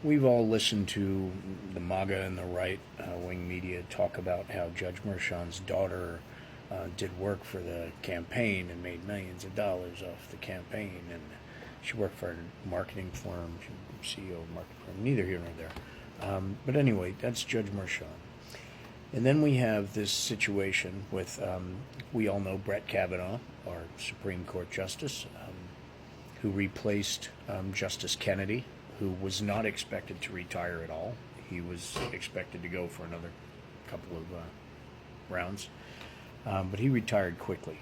We've all listened to the MAGA and the right-wing media talk about how Judge Merchan's daughter did work for the campaign and made millions of dollars off the campaign, and she worked for a marketing firm, CEO of a marketing firm, neither here nor there. But anyway, that's Judge Merchan. And then we have this situation with, we all know Brett Kavanaugh, our Supreme Court Justice, who replaced Justice Kennedy, who was not expected to retire at all. He was expected to go for another couple of rounds, but he retired quickly.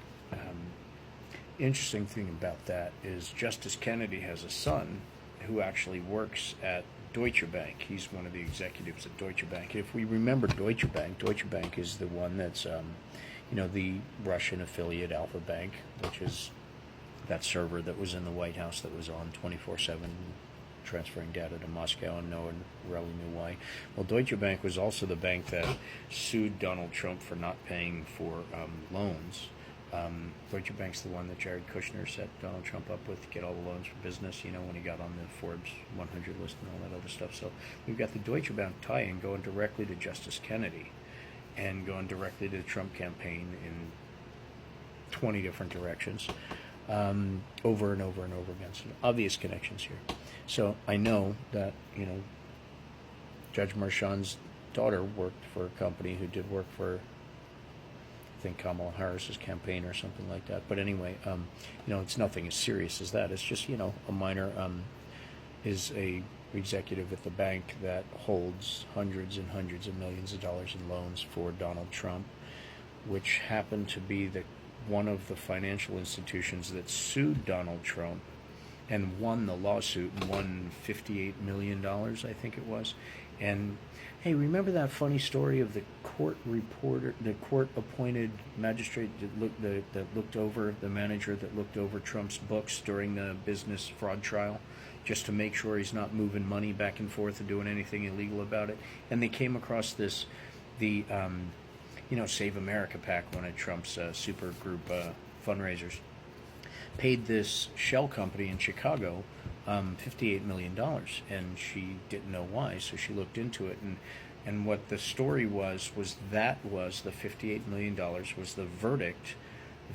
Interesting thing about that is Justice Kennedy has a son who actually works at Deutsche Bank. He's one of the executives at Deutsche Bank. If we remember Deutsche Bank is the one that's, the Russian affiliate Alpha Bank, which is that server that was in the White House that was on 24/7, transferring data to Moscow, and no one really knew why. Well, Deutsche Bank was also the bank that sued Donald Trump for not paying for loans. Deutsche Bank's the one that Jared Kushner set Donald Trump up with to get all the loans for business, when he got on the Forbes 100 list and all that other stuff. So we've got the Deutsche Bank tie-in going directly to Justice Kennedy and going directly to the Trump campaign in 20 different directions, over and over and over again. So obvious connections here. So I know that, Judge Merchan's daughter worked for a company who did work for, I think, Kamala Harris's campaign or something like that. But anyway, it's nothing as serious as that. It's just, a minor is a executive at the bank that holds hundreds and hundreds of millions of dollars in loans for Donald Trump, which happened to be one of the financial institutions that sued Donald Trump and won the lawsuit and won $58 million, I think it was. And hey, remember that funny story of the court reporter, the court-appointed magistrate that looked over, the manager that looked over Trump's books during the business fraud trial, just to make sure he's not moving money back and forth and doing anything illegal about it? And they came across the Save America PAC, one of Trump's super group fundraisers, paid this shell company in Chicago $58 million, and she didn't know why, so she looked into it, and what the story was the $58 million was the verdict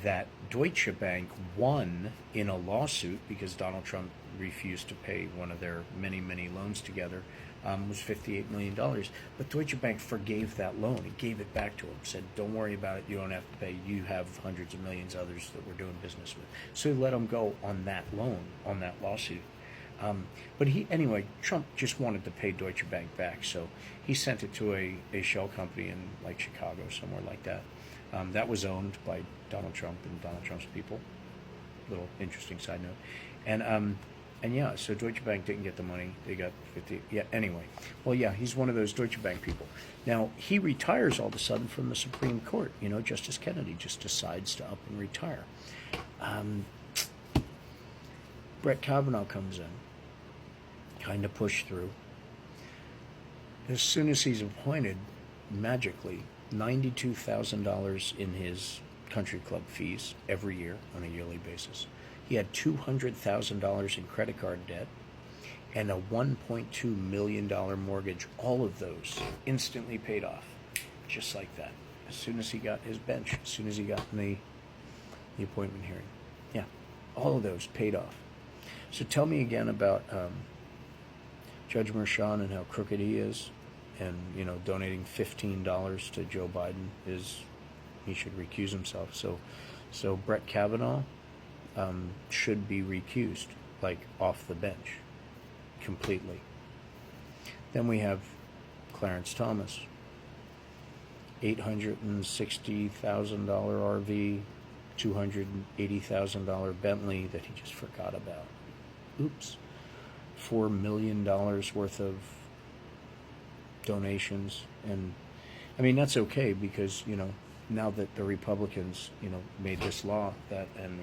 that Deutsche Bank won in a lawsuit because Donald Trump refused to pay one of their many, many loans together, was $58 million. But Deutsche Bank forgave that loan. It gave it back to him, said, don't worry about it, you don't have to pay, you have hundreds of millions of others that we're doing business with. So he let him go on that loan, on that lawsuit. But Trump just wanted to pay Deutsche Bank back, so he sent it to a shell company in like Chicago, somewhere like that. That was owned by Donald Trump and Donald Trump's people. Little interesting side note. And yeah, so Deutsche Bank didn't get the money. They got 50. Yeah, anyway. Well, yeah, he's one of those Deutsche Bank people. Now, he retires all of a sudden from the Supreme Court. Justice Kennedy just decides to up and retire. Brett Kavanaugh comes in, kind of pushed through. As soon as he's appointed, magically, $92,000 in his country club fees every year on a yearly basis. He had $200,000 in credit card debt and a $1.2 million mortgage. All of those instantly paid off, just like that. As soon as he got his bench, as soon as he got in the appointment hearing. Yeah, all of those paid off. So tell me again about Judge Merchan and how crooked he is, and donating $15 to Joe Biden he should recuse himself. So Brett Kavanaugh should be recused, like off the bench, completely. Then we have Clarence Thomas, $860,000 RV, $280,000 Bentley that he just forgot about. Oops. $4 million worth of donations. And I mean, that's okay because, now that the Republicans, made this law that, and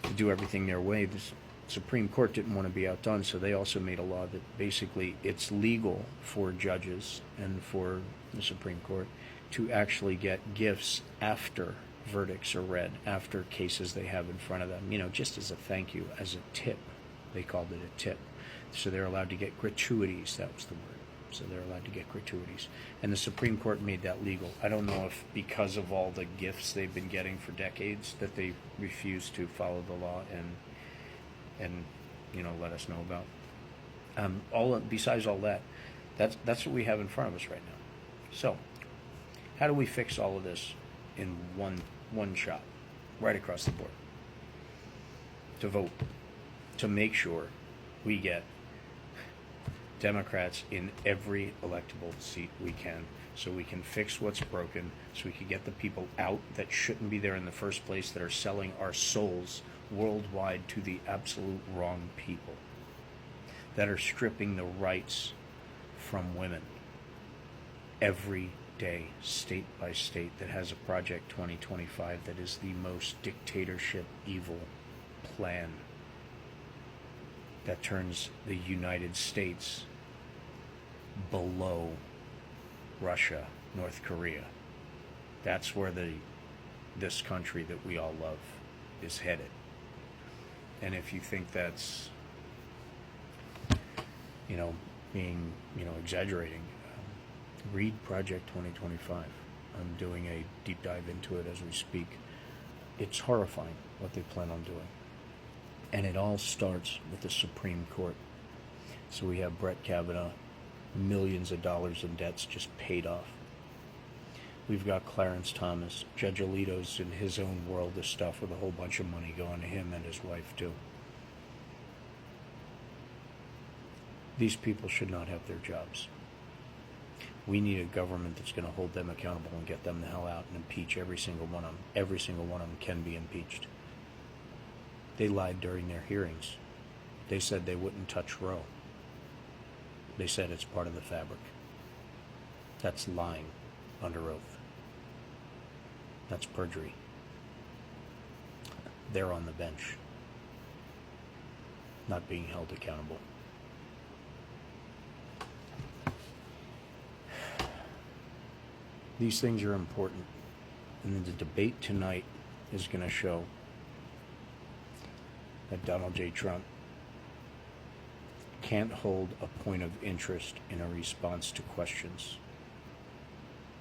to do everything their way, the Supreme Court didn't want to be outdone, so they also made a law that basically it's legal for judges and for the Supreme Court to actually get gifts after verdicts are read, after cases they have in front of them, just as a thank you, as a tip. They called it a tip. So they're allowed to get gratuities. That was the word. So they're allowed to get gratuities. And the Supreme Court made that legal. I don't know if because of all the gifts they've been getting for decades that they refuse to follow the law and let us know about. Besides all that, that's what we have in front of us right now. So, how do we fix all of this in one shot, right across the board? To vote, to make sure we get Democrats in every electable seat we can, so we can fix what's broken, so we can get the people out that shouldn't be there in the first place, that are selling our souls worldwide to the absolute wrong people, that are stripping the rights from women every day, state by state, that has a Project 2025 that is the most dictatorship, evil plan that turns the United States below Russia, North Korea. That's where this country that we all love is headed. And if you think that's, being, exaggerating, read Project 2025. I'm doing a deep dive into it as we speak. It's horrifying what they plan on doing. And it all starts with the Supreme Court. So we have Brett Kavanaugh, millions of dollars in debts just paid off. We've got Clarence Thomas. Judge Alito's in his own world of stuff with a whole bunch of money going to him and his wife too. These people should not have their jobs. We need a government that's going to hold them accountable and get them the hell out and impeach every single one of them. Every single one of them can be impeached. They lied during their hearings. They said they wouldn't touch Roe. They said it's part of the fabric. That's lying under oath. That's perjury. They're on the bench, not being held accountable. These things are important, and the debate tonight is going to show that Donald J. Trump can't hold a point of interest in a response to questions,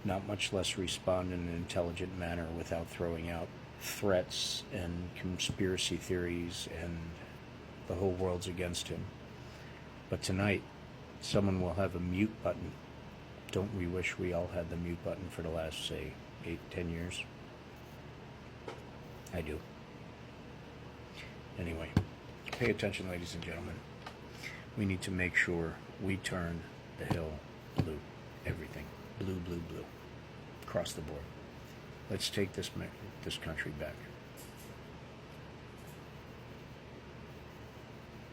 not much less respond in an intelligent manner without throwing out threats and conspiracy theories and the whole world's against him. But tonight, someone will have a mute button. Don't we wish we all had the mute button for the last, say, 8-10 years? I do. Anyway, pay attention, ladies and gentlemen. We need to make sure we turn the hill blue. Everything. Blue, blue, blue. Across the board. Let's take this country back.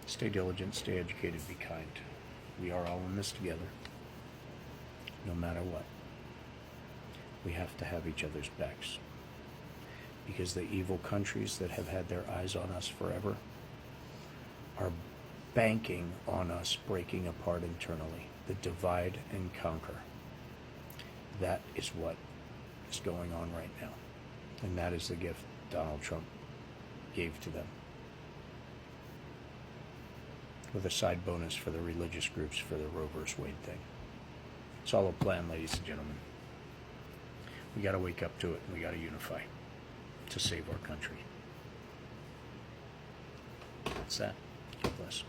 Stay diligent, stay educated, be kind. We are all in this together. No matter what. We have to have each other's backs. Because the evil countries that have had their eyes on us forever are banking on us breaking apart internally. The divide and conquer. That is what is going on right now. And that is the gift Donald Trump gave to them. With a side bonus for the religious groups for the Roe v. Wade thing. It's all a plan, ladies and gentlemen. We got to wake up to it, and we got to unify to save our country. That's that. God bless.